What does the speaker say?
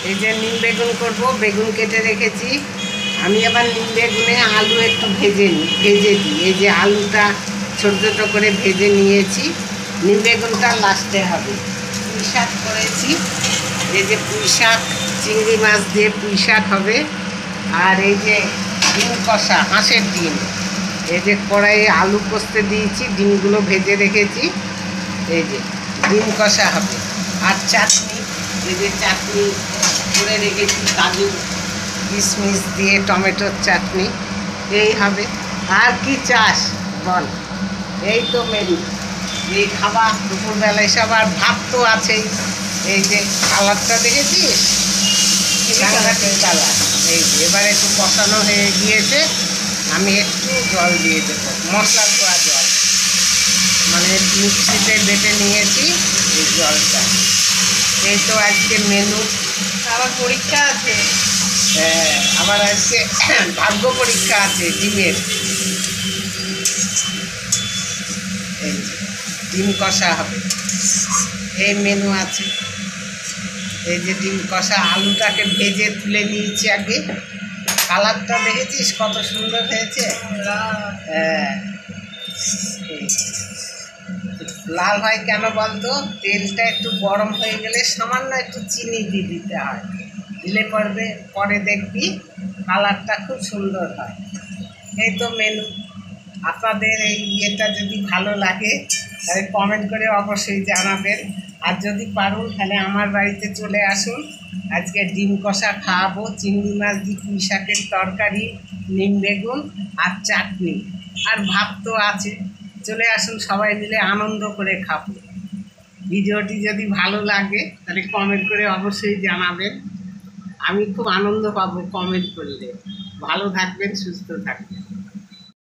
এই যে নিম বেগুন করবো, বেগুন কেটে রেখেছি। আমি আবার নিম বেগুনে আলু একটু ভেজে দিই। এই যে আলুটা ছোটো ছোটো করে ভেজে নিয়েছি। নিম বেগুনটা লাস্টে হবে। পুঁই শাক করেছি, এই যে পুঁই শাক, চিংড়ি মাছ দিয়ে পুঁই শাক হবে। আর এই যে ডিম কষা, হাঁসের ডিম। এই যে কড়াইয়ে আলু কষতে দিয়েছি, ডিমগুলো ভেজে রেখেছি। এই যে ডিম কষা হবে। আর চাটনি, এই যে চাটনি করে রেখেছি, কাজু কিশমিশ দিয়ে টমেটোর চাটনি। এই হবে। আর কি চাস বল? এই তো মেনু, এই খাবার দুপুরবেলায় সব। আর ভাত তো আছেই। এই যে কালারটা দেখেছিস, সাংঘাতিক কালার। এই যে এবার একটু কষানো হয়ে গিয়েছে, আমি একটু জল দিয়ে দেবো, মশলা ধোয়া জল, মানে মিক্সিতে বেটে নিয়েছি এই জলটা। এই তো আজকে মেনু। আবার পরীক্ষা আছে। হ্যাঁ, আবার আজকে ভাগ্য পরীক্ষা আছে ডিমের। এই ডিম কষা হবে, এই মেনু আছে। এই যে ডিম কষা, আলুটাকে ভেজে তুলে নিয়েছি আগে। কালারটা দেখেছিস কত সুন্দর হয়েছে? হ্যাঁ, লাল হয় কেন বলতো? তেলটা একটু গরম হয়ে গেলে সামান্য একটু চিনি দিয়ে দিতে হয়, দিলে পরে দেখবি কালারটা খুব সুন্দর হয়। এই তো মেনু। আপনাদের এই ইয়েটা যদি ভালো লাগে তাহলে কমেন্ট করে অবশ্যই জানাবেন। আর যদি পারুন তাহলে আমার বাড়িতে চলে আসুন। আজকে ডিম কষা খাওয়াবো, চিংড়ি মাছ দিয়ে পুঁই শাকের তরকারি, নিম বেগুন আর চাটনি, আর ভাত তো আছে। চলে আসুন, সবাই মিলে আনন্দ করে খাবো। ভিডিওটি যদি ভালো লাগে তাহলে কমেন্ট করে অবশ্যই জানাবেন। আমি খুব আনন্দ পাবো কমেন্ট করলে। ভালো থাকবেন, সুস্থ থাকবেন।